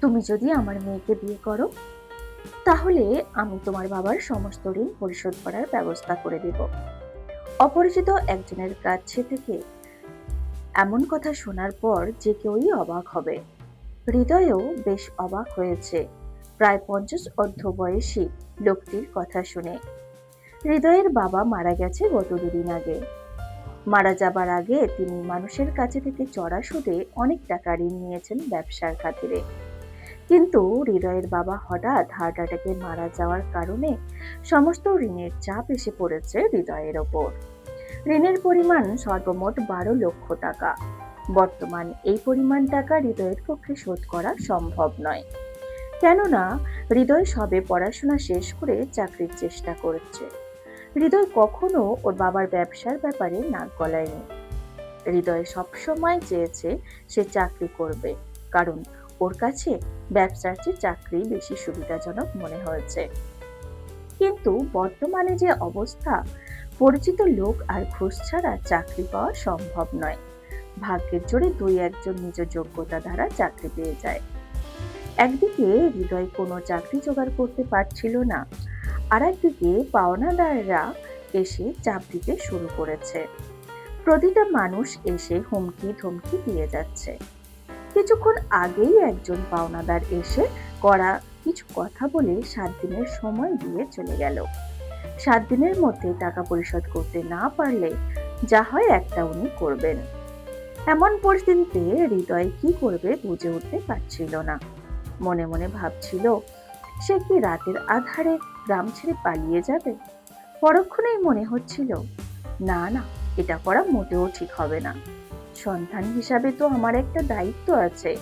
তুমি যদি আমার মেয়েকে বিয়ে করো তাহলে আমি তোমার বাবার সমস্ত ঋণ পরিশোধ করার ব্যবস্থা করে দেব। অপরিচিত একজনের কাছে থেকে এমন কথা শোনার পর যে কেউই অবাক হবে। হৃদয়ও বেশ অবাক হয়েছে প্রায় 50 অর্ধ বয়সী লোকটির কথা শুনে। হৃদয়ের বাবা মারা গেছে গত 2 দিন আগে। মারা যাবার আগে তিনি মানুষের কাছে থেকে চড়া সুদে অনেক টাকা ঋণ নিয়েছেন ব্যবসার খাতিরে। কিন্তু হৃদয়ের বাবা হঠাৎ হার্ট অ্যাটাকে মারা যাওয়ার কারণে সমস্ত ঋণের চাপ এসে পড়েছে হৃদয়ের ওপর। ঋণের পরিমাণ সর্বমোট 12 লক্ষ টাকা। বর্তমান এই পরিমাণ টাকা হৃদয়ের পক্ষে শোধ করা সম্ভব নয়, কেননা হৃদয় সবে পড়াশোনা শেষ করে চাকরির চেষ্টা করছে। হৃদয় কখনো ওর বাবার ব্যবসার ব্যাপারে নাক গলায়নি। হৃদয় সবসময় চেয়েছে সে চাকরি করবে, কারণ ওর কাছে ব্যবসার চেয়ে চাকরি বেশি সুবিধাজনক মনে হয়েছে। কিন্তু বর্তমানে যে অবস্থা, পরিচিত লোক আর ঘুষ ছাড়া চাকরি পাওয়া সম্ভব নয়। ভাগ্যের জোরে 2-1 জন নিজ যোগ্যতা দ্বারা চাকরি পেয়ে যায়। একদিকে হৃদয় কোনো চাকরি জোগাড় করতে পারছিল না, আর একদিকে পাওনাদাররা এসে চাপ দিতে শুরু করেছে। প্রতিটা মানুষ এসে হুমকি ধমকি দিয়ে যাচ্ছে। কিছুক্ষণ আগেই একজন পাওনাদার এসে কড়া কিছু কথা বলে 7 দিনের সময় দিয়ে চলে গেল। 7 দিনের মধ্যে টাকা পরিশোধ করতে না পারলে যা হয় একটা উনি করবেন। এমন পরিস্থিতিতে হৃদয় কি করবে বুঝে উঠতে পারছিল না। মনে মনে ভাবছিল, সে কি রাতের আধারে গ্রাম ছেড়ে পালিয়ে যাবে? পরক্ষণেই মনে হচ্ছিল, না না, এটা করা মোটেও ঠিক হবে না। সন্তান হিসাবে তো আমার একটা দায়িত্ব আছে,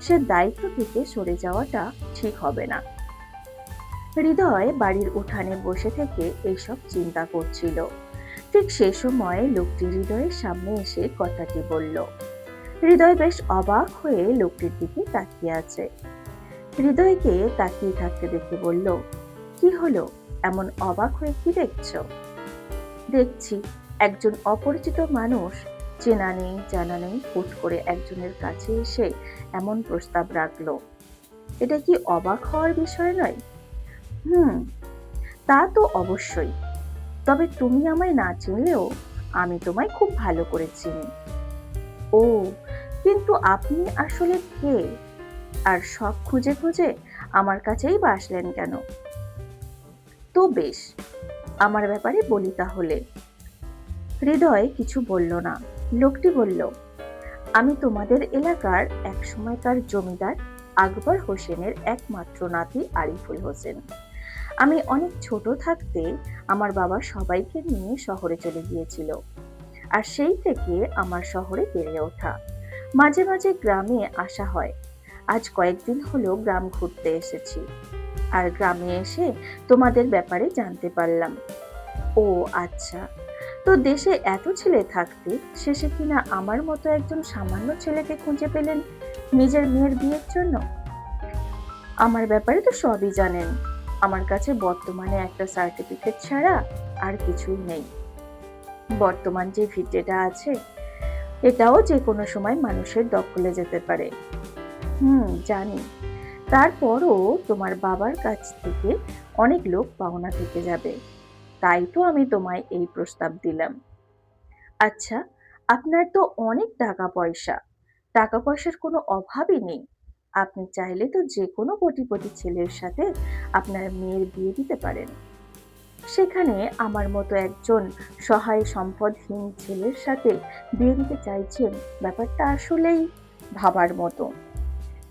সে দায়িত্ব থেকে সরে যাওয়াটা ঠিক হবে না। হৃদয় বাড়ির উঠানে বসে থেকে এইসব চিন্তা করছিল। ঠিক সে সময় লোকটি হৃদয়ের সামনে এসে কথাটি বলল। হৃদয় বেশ অবাক হয়ে লোকটির দিকে তাকিয়ে আছে। হৃদয়কে তাকিয়ে থাকতে দেখে বলল, কি হলো, এমন অবাক হয়ে কি দেখছো? দেখছি একজন অপরিচিত মানুষ, চেনা নেই জানা নেই, হুট করে একজনের কাছে এসে এমন প্রস্তাব রাখলো। এটা কি অবাক হওয়ার বিষয় নয়? হুম, তা তো অবশ্যই। তবে তুমি আমায় না চিনলেও আমি তোমায় খুব ভালো করে চিনি। ও, কিন্তু আপনি আসলে কে? আর সব খুঁজে খুঁজে আমার কাছেই বা আসলেন কেন? তো বেশ, আমার ব্যাপারে বলি তাহলে। হৃদয় কিছু বলল না। লোকটি বলল, আমি তোমাদের এলাকার এক সময়কার জমিদার আকবর হোসেনের একমাত্র নাতি আরিফুল হোসেন। আমি অনেক ছোট থাকতে আমার বাবা সবাইকে নিয়ে শহরে চলে গিয়েছিল, আর সেই থেকে আমার শহরে বেড়ে ওঠা। মাঝে মাঝে গ্রামে আসা হয়। আজ কয়েকদিন হলো গ্রাম ঘুরতে এসেছি, আর গ্রামে এসে তোমাদের ব্যাপারে জানতে পারলাম। ও আচ্ছা, তো দেশে এত ছেলে থাকতে শেষে কিনা আমার মতো একজন সামান্য ছেলেকে খুঁজে পেলেন নিজের মেয়ের বিয়ের জন্য। আমার ব্যাপারে তো সবই জানেন। আমার কাছে বর্তমানে একটা সার্টিফিকেট ছাড়া আর কিছুই নেই। বর্তমান যে ভিটেটা আছে, এটাও যে কোনো সময় মানুষের দখলে যেতে পারে। জানি। তারপরও তোমার বাবার কাছ থেকে অনেক লোক পাওনা থেকে যাবে, তাই তো আমি তোমায় এই প্রস্তাব দিলাম। আচ্ছা, আপনার তো অনেক টাকা পয়সা, টাকা পয়সার কোনো অভাবই নেই। আপনি চাইলে তো যে কোনো কোটিপতি ছেলের সাথে আপনার মেয়ের বিয়ে দিতে পারেন। সেখানে আমার মতো একজন সহায় সম্পদহীন ছেলের সাথে বিয়ে দিতে চাইছেন, ব্যাপারটা আসলেই ভাবার মতো।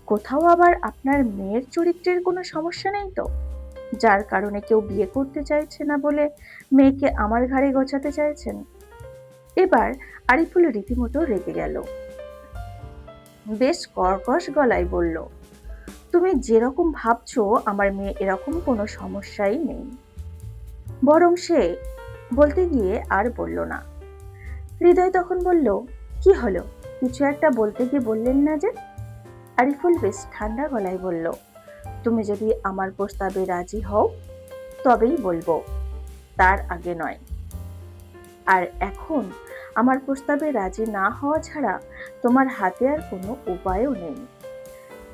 কোথাও আবার আপনার মেয়ের চরিত্রের কোনো সমস্যা নেই তো, যার কারণে কেউ বিয়ে করতে চাইছে না বলে মেয়েকে আমার ঘাড়ে গোছাতে চাইছেন? এবার আরিফুল রীতিমতো রেগে গেল। বেশ কর্কশ গলায় বলল, তুমি যেরকম ভাবছো আমার মেয়ে এরকম কোনো সমস্যাই নেই। বরং সে বলতে গিয়ে আর বলল না। হৃদয় তখন বলল, কি হলো, কিছু একটা বলতে গিয়ে বললেন না যে? আরিফুল বেশ ঠান্ডা গলায় বলল, তুমি যদি আমার প্রস্তাবে রাজি হও তবেই বলবো, তার আগে নয়। আর এখন আমার প্রস্তাবে রাজি না হওয়া ছাড়া তোমার হাতে আর কোনো উপায়ও নেই।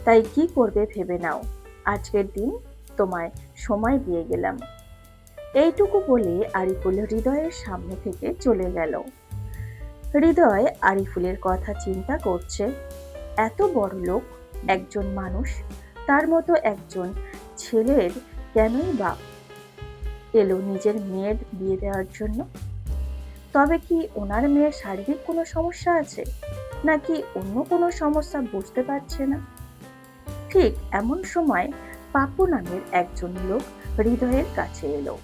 তাই কি করবে ভেবে নাও। আজকের দিন তোমায় সময় দিয়ে গেলাম। এইটুকু বলে আরিফুল হৃদয়ের সামনে থেকে চলে গেল। হৃদয় আরিফুলের কথা চিন্তা করছে, এত বড় লোক একজন মানুষ, তার মতো একজন ছেলের কেনই বা এলো নিজের মেয়ের বিয়ে দেওয়ার জন্য। তবে কি ওনার মেয়ের শারীরিক কোনো সমস্যা আছে, নাকি অন্য কোনো সমস্যা বুঝতে পারছে না। ঠিক এমন সময় পাপ্পু নামের একজন লোক হৃদয়ের কাছে এলো।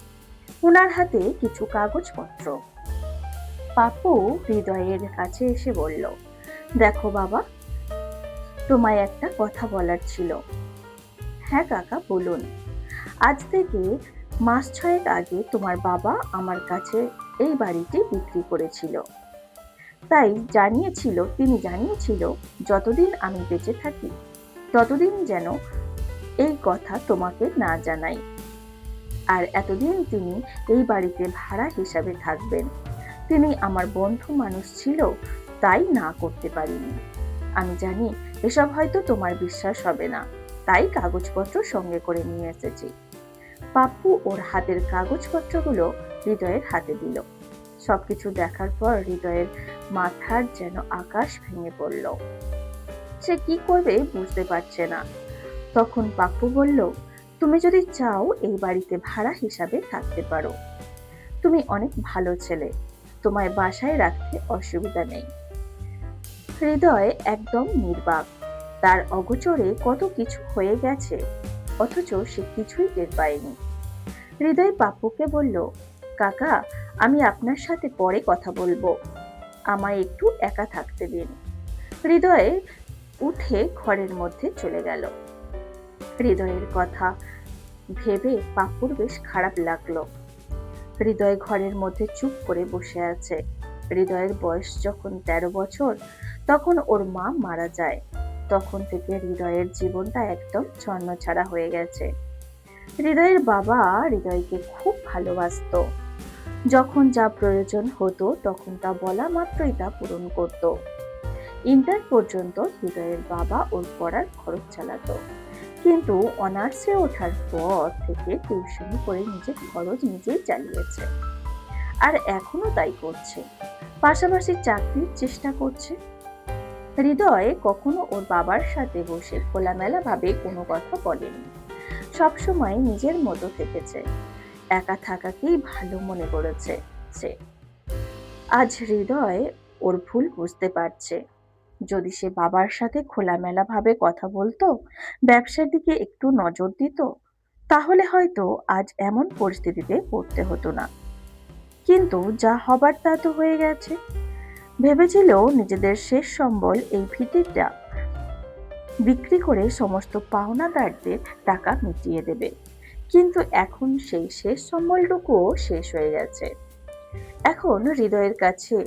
ওনার হাতে কিছু কাগজপত্র। পাপ্পু হৃদয়ের কাছে এসে বলল, দেখো বাবা, তোমায় একটা কথা বলার ছিল। হ্যাঁ কাকা, বলুন। আজ থেকে মাস 6 আগে তোমার বাবা আমার কাছে এই বাড়িটি বিক্রি করেছিল। তাই তিনি জানিয়েছিল যতদিন আমি বেঁচে থাকি ততদিন যেন এই কথা তোমাকে না জানাই। আর এতদিন তিনি এই বাড়িতে ভাড়া হিসাবে থাকবেন। তিনি আমার বন্ধু মানুষ ছিল, তাই না করতে পারিনি। আমি জানি এসব হয়তো তোমার বিশ্বাস হবে না, তাই কাগজপত্র সঙ্গে করে নিয়ে এসেছি। পাপ্পু ওর হাতের কাগজপত্রগুলো হৃদয়ের হাতে দিল। সবকিছু দেখার পর হৃদয়ের মাথার যেন আকাশ ভেঙে পড়ল। সে কি করবে বুঝতে পারছে না। তখন পাপ্পু বলল, তুমি যদি চাও এই বাড়িতে ভাড়া হিসাবে থাকতে পারো। তুমি অনেক ভালো ছেলে, তোমায় বাসায় রাখতে অসুবিধা নেই। হৃদয় একদম নির্বাক। তার অগোচরে কত কিছু হয়ে গেছে, অথচ সে কিছুই টের পায়নি। হৃদয় পাপ্পুকে বলল, কাকা, আমি আপনার সাথে পরে কথা বলবো, আমায় একটু একা থাকতে দিন। হৃদয় উঠে ঘরের মধ্যে চলে গেল। হৃদয়ের কথা ভেবে পাপ্পুর বেশ খারাপ লাগলো। হৃদয় ঘরের মধ্যে চুপ করে বসে আছে। হৃদয়ের বয়স যখন 13 বছর, তখন ওর মা মারা যায়। তখন থেকে হৃদয়ের জীবনটা একদম ছন্নছাড়া হয়ে গেছে। হৃদয়ের বাবা হৃদয়কে খুব ভালোবাসতো। যখন যা প্রয়োজন হতো তখন তা বলা মাত্রই তা পূরণ করত। ইন্টার পর্যন্ত হৃদয়ের বাবা ওর পড়ার খরচ চালাতো, কিন্তু অনার্সে ওঠার পর থেকে টিউশনি করে নিজের খরচ নিজেই চালিয়েছে, আর এখনো তাই করছে। পাশাপাশি চাকরির চেষ্টা করছে। হৃদয় কখনো ওর বাবার সাথে বসে খোলামেলা ভাবে কোনো কথা বলেনি। সবসময় নিজের মতো থেকেছে, একা থাকাকেই ভালো মনে করেছে সে। আজ হৃদয় ওর ভুল বুঝতে পারছে। যদি সে বাবার সাথে খোলামেলা ভাবে কথা বলতো, ব্যবসার দিকে একটু নজর দিত, তাহলে হয়তো আজ এমন পরিস্থিতিতে পড়তে হতো না। কিন্তু যা হবার তা তো হয়ে গেছে। ভেবেছিল নিজেদের শেষ সম্বল এই ভিটিটা বিক্রি করে সমস্ত পাওনাদারদের টাকা মিটিয়ে দেবে, কিন্তু এখন সেই শেষ সম্বলটুকুও শেষ হয়ে গেছে। এখন হৃদয়ের কাছে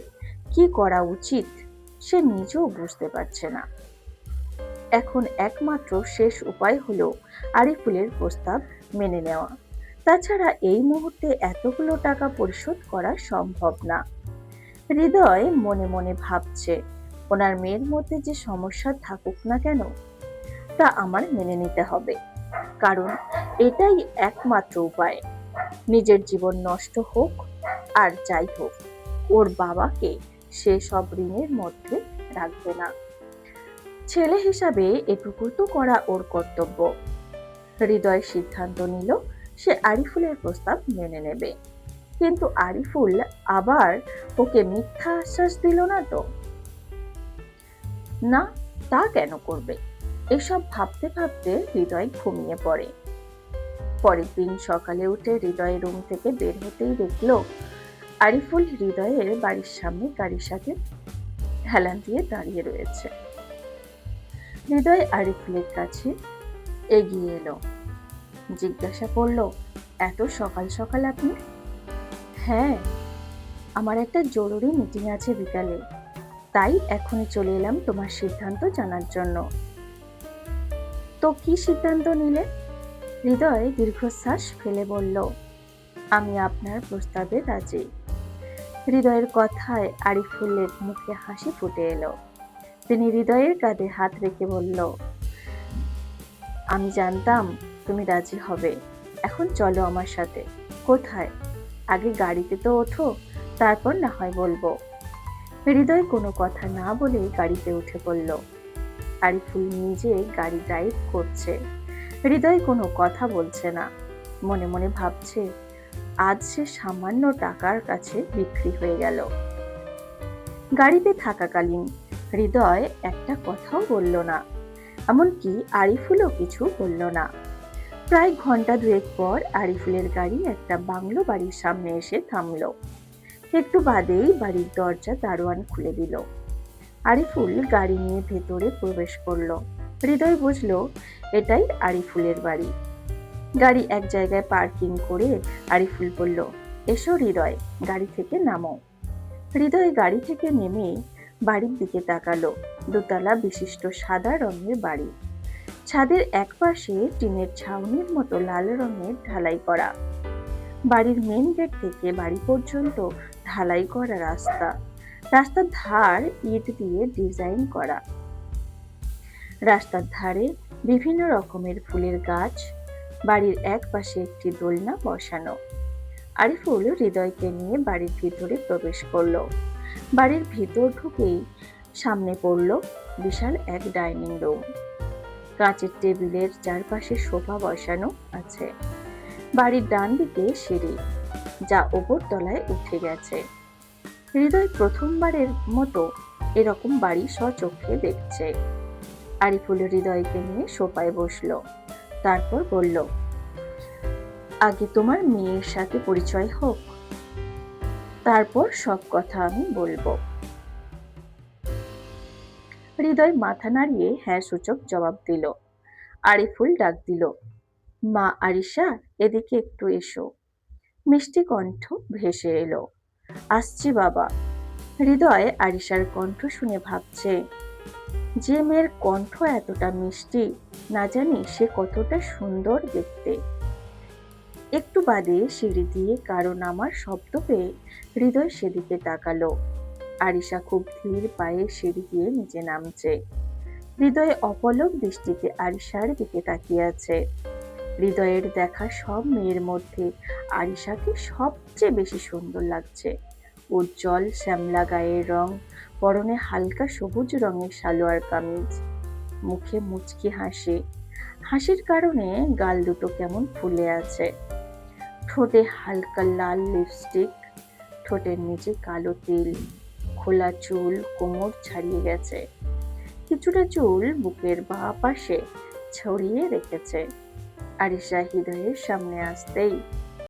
কি করা উচিত সে নিজেও বুঝতে পারছে না। এখন একমাত্র শেষ উপায় হলো আরিফুলের প্রস্তাব মেনে নেওয়া। তাছাড়া এই মুহূর্তে এতগুলো টাকা পরিশোধ করা সম্ভব না। হৃদয় মনে মনে ভাবছে, ওনার মেয়ের মধ্যে যে সমস্যা থাকুক না কেন, তা আমার মেনে নিতে হবে, কারণ এটাই একমাত্র উপায়। নিজের জীবন নষ্ট হোক আর যাই হোক, ওর বাবাকে সে সব ঋণের মধ্যে রাখবে না। ছেলে হিসাবে এটুকু তো করা ওর কর্তব্য। হৃদয় সিদ্ধান্ত নিল সে আরিফুলের প্রস্তাব মেনে নেবে। কিন্তু আরিফুল আবার ওকে মিথ্যা আশ্বাস দিল না তো? না, তা কেন করবে? এসব ভাবতে ভাবতে হৃদয় ঘুমিয়ে পড়ে। পরের দিন সকালে উঠে হৃদয় রুম থেকে বের হতেই দেখলো আরিফুল হৃদয়ের বাড়ির সামনে গাড়ির সাথে হেলান দিয়ে দাঁড়িয়ে রয়েছে। হৃদয় আরিফুলের কাছে এগিয়ে এলো, জিজ্ঞাসা করলো, এত সকাল সকাল আপনি? হ্যাঁ, আমার একটা জরুরি মিটিং আছে বিকালে, তাই এখনই চলে এলাম তোমার সিদ্ধান্ত জানার জন্য। তো কি সিদ্ধান্ত নিলে? হৃদয় দীর্ঘশ্বাস ফেলে বলল, আমি আপনার প্রস্তাবে রাজি। হৃদয়ের কথায় আরিফুলের মুখে হাসি ফুটে এলো। তিনি হৃদয়ের কাঁধে হাত রেখে বলল, আমি জানতাম তুমি রাজি হবে। এখন চলো আমার সাথে। কোথায়? আগে গাড়িতে তো ওঠো, তারপর না হয় বলবো। হৃদয় কোনো কথা না বলে গাড়িতে উঠে পড়ল। আরিফুল নিজে গাড়ি ড্রাইভ করছে। হৃদয় কোনো কথা বলছে না, মনে মনে ভাবছে আজ সে সামান্য টাকার কাছে বিক্রি হয়ে গেল। গাড়িতে থাকাকালীন হৃদয় একটা কথাও বলল না, এমনকি আরিফুলও কিছু বলল না। প্রায় ঘন্টা দুয়েক পর আরিফুলের গাড়ি একটা বাংলো বাড়ির সামনে এসে থামলো। একটু বাদেই বাড়ির দরজা দারোয়ান খুলে দিল। আরিফুল গাড়ি নিয়ে ভেতরে প্রবেশ করলো। হৃদয় বুঝলো এটাই আরিফুলের বাড়ি। গাড়ি এক জায়গায় পার্কিং করে আরিফুল বলল, এসো হৃদয়, গাড়ি থেকে নামো। হৃদয় গাড়ি থেকে নেমে বাড়ির দিকে তাকালো। দোতলা বিশিষ্ট সাদা রঙের বাড়ি। ছাদের একপাশে টিনের ছাউনির মতো লাল রঙের ঢালাই করা। বাড়ির মেন গেট থেকে বাড়ি পর্যন্ত ঢালাই করা রাস্তা। রাস্তার ধার ইট দিয়ে ডিজাইন করা। রাস্তার ধারে বিভিন্ন রকমের ফুলের গাছ। বাড়ির এক পাশে একটি দোলনা বসানো। আরিফুল হৃদয়কে নিয়ে বাড়ির ভিতরে প্রবেশ করলো। বাড়ির ভিতর ঢুকেই সামনে পড়ল বিশাল এক ডাইনিং রুম। কাঁচের টেবিলের চারপাশে সোফা বসানো আছে। বাড়ির ডান দিকে সিঁড়ি, যা ওপর তলায় উঠে গেছে। হৃদয় প্রথমবারের মতো এরকম বাড়ি স্বচক্ষে দেখছে। আরিফুল হৃদয়কে নিয়ে সোফায় বসলো। তারপর বলল, আগে তোমার মেয়ের সাথে পরিচয় হোক, তারপর সব কথা আমি বলবো। হৃদয় মাথা নাড়িয়ে হ্যাঁ সূচক জবাব দিল। আরিফুল ডাক দিল, মা আরিশা, এদিকে একটু এসো। মিষ্টি কণ্ঠ ভেসে এলো, আসছি বাবা। হৃদয় আরিশার কণ্ঠ শুনে ভাবছে, যে মেয়ের কণ্ঠ এতটা মিষ্টি, না জানি সে কতটা সুন্দর দেখতে। একটু বাদে সিঁড়ি দিয়ে কারো নামার শব্দ পেয়ে হৃদয় সেদিকে তাকালো। আরিশা খুব ধীর পায়ে সিঁড়ি দিয়ে নিচে নামছে। হৃদয় অপলক দৃষ্টিতে আরিশার দিকে তাকিয়ে আছে। হৃদয়ের দেখা সব মেয়ের মধ্যে আরিশাকে সবচেয়ে বেশি সুন্দর লাগছে। উজ্জ্বল শ্যামলা গায়ের রং, পরনে হালকা সবুজ রঙের সালোয়ার কামিজ, মুখে মুচকি হাসি। হাসির কারণে গাল দুটো কেমন ফুলে আছে। ঠোঁটে হালকা লাল লিপস্টিক, ঠোঁটের নিচে কালো তিল, খোলা চুল কোমর ছাড়িয়ে গেছে। কিছুটা চুল বুকের বাঁ পাশে ছড়িয়ে রেখেছে। আরিশা হৃদয়ের সামনে আসতেই